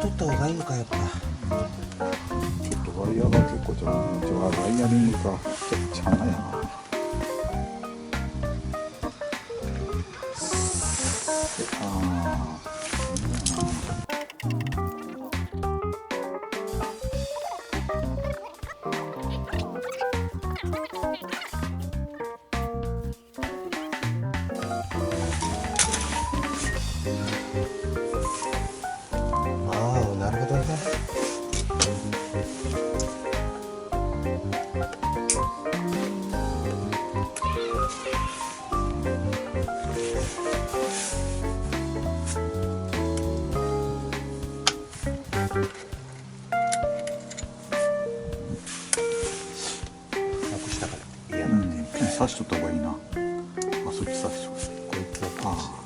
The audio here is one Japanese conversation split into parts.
取った方がいいのかやっぱ。ちょっとワイヤーが結構ワイヤリングがちゃんなやな。なるほどね。なくしたから嫌なんで。刺しとった方がいいな。あ、そっち刺しとく。こいつをこうして。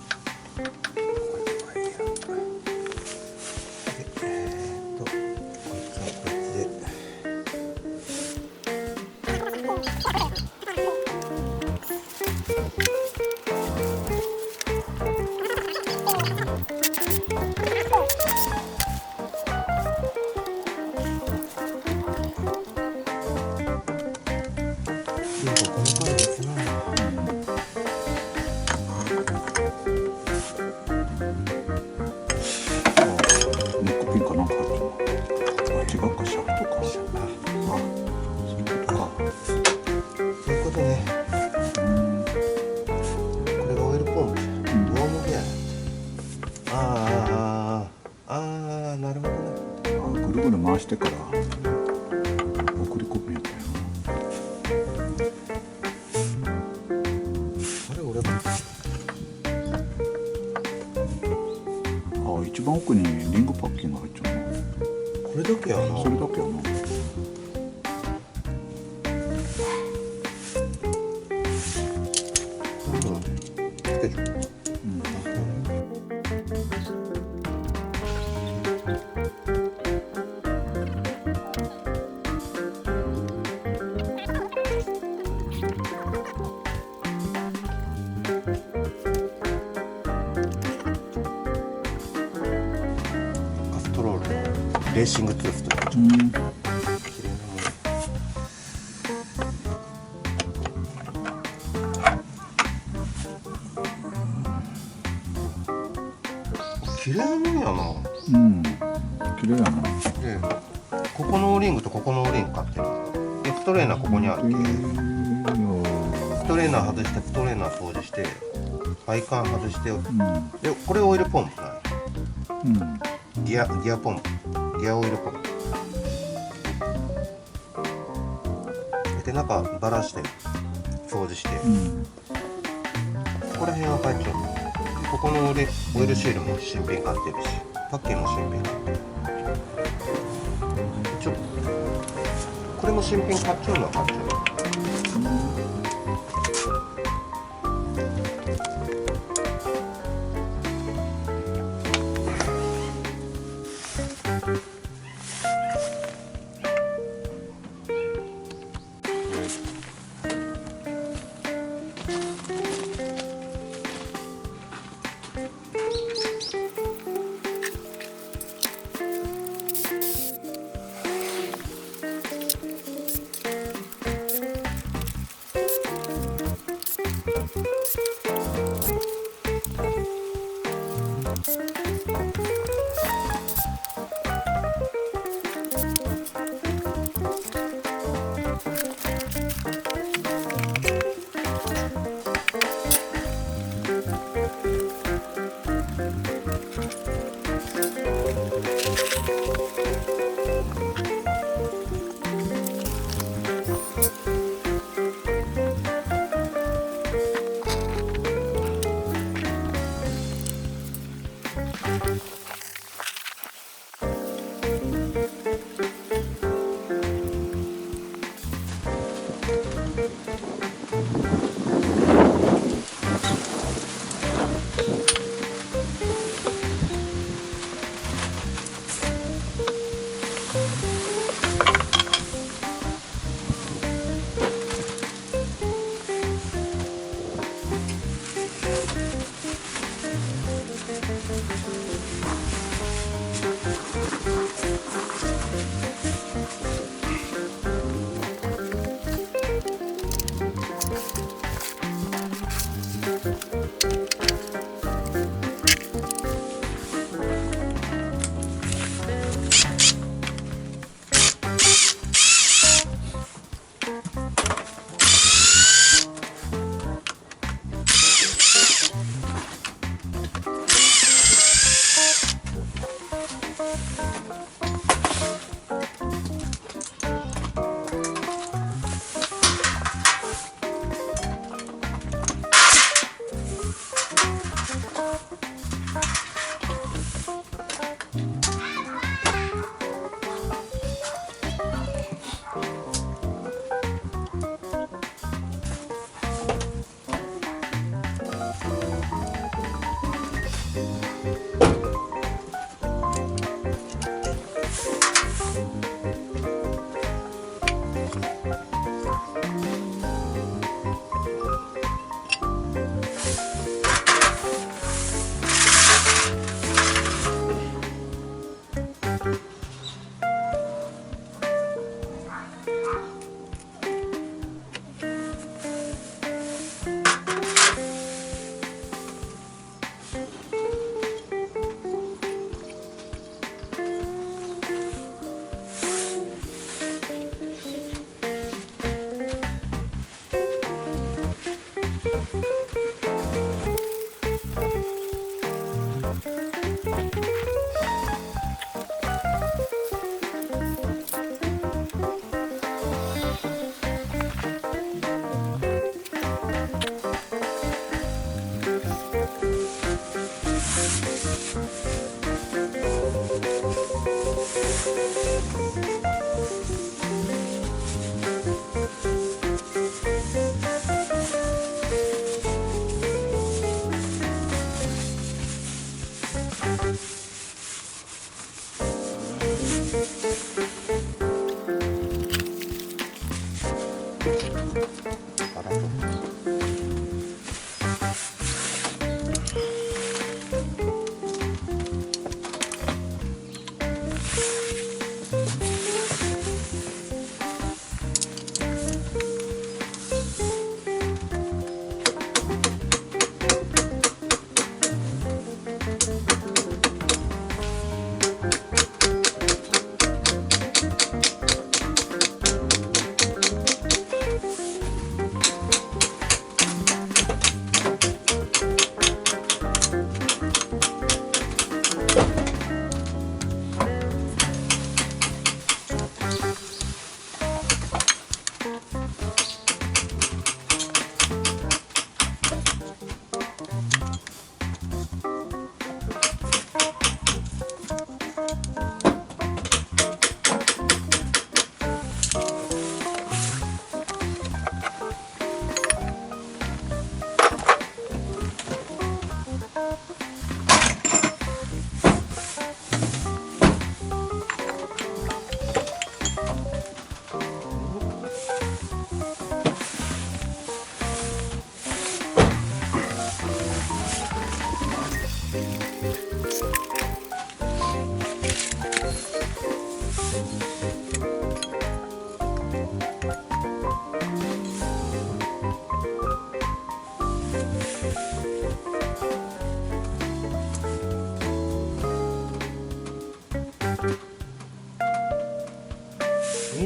なるほどね。ぐるぐる回してから送り込むやつやな。あれ俺一番奥にリングパッキンが入っちゃうな。これだけやな。それだけやな。レーシングトゥースというか、綺麗なもんやな。うん、綺麗やな。で、ここのオーリングとここのオーリング買ってる。で、ストレーナーここにあるけ。ストレーナー外して、ストレーナー掃除して、配管外して、で、これオイルポンプなの。ギアポンプ。ギアオイルポンプで中ばらして掃除して、ここら辺は帰っちゃう。ここのオイルシールも新品買ってるし、パッケージも新品買ってる。ちょっとこれも新品買っちゃうのは買っちゃう。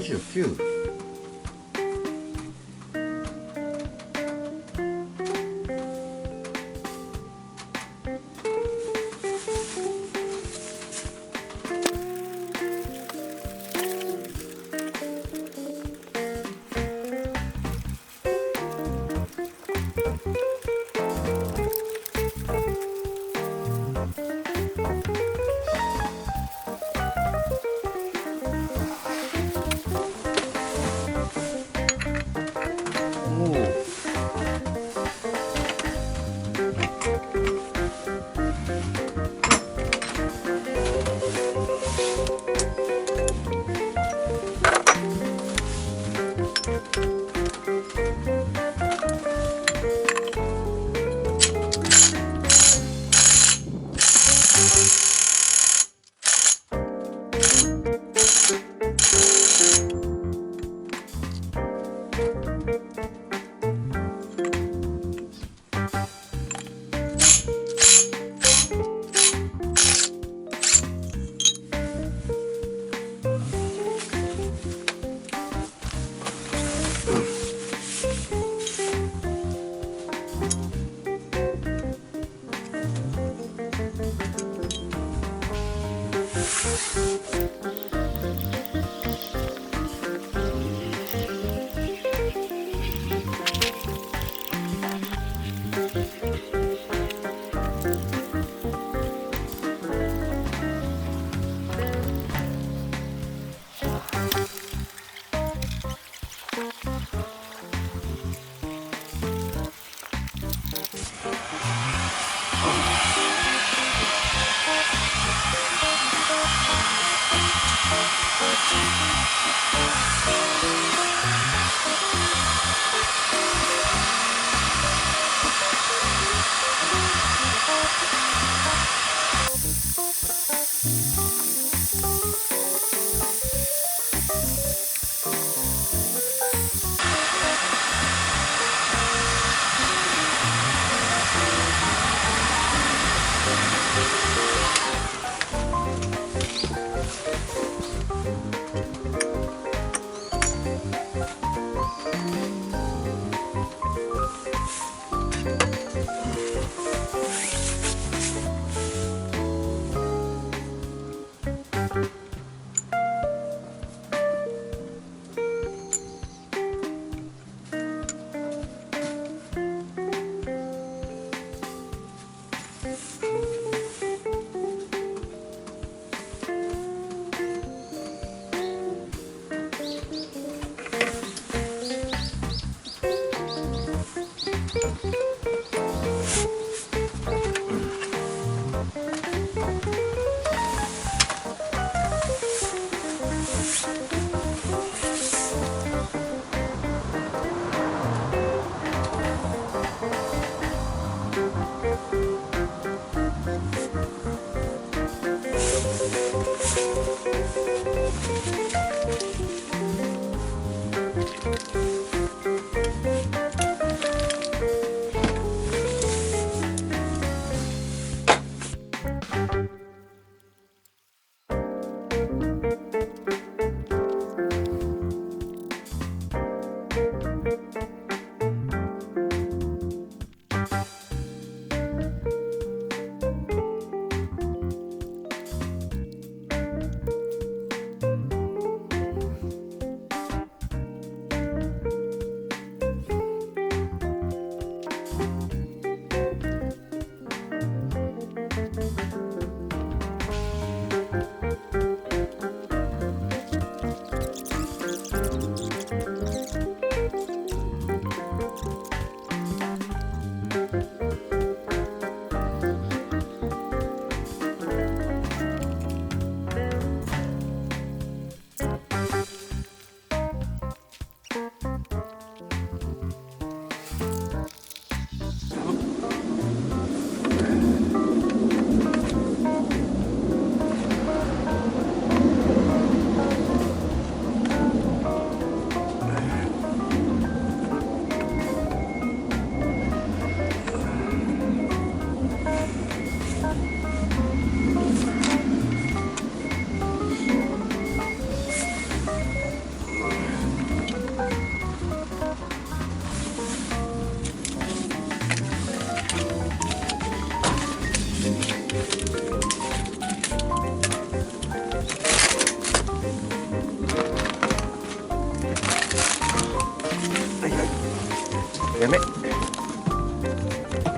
29。やめ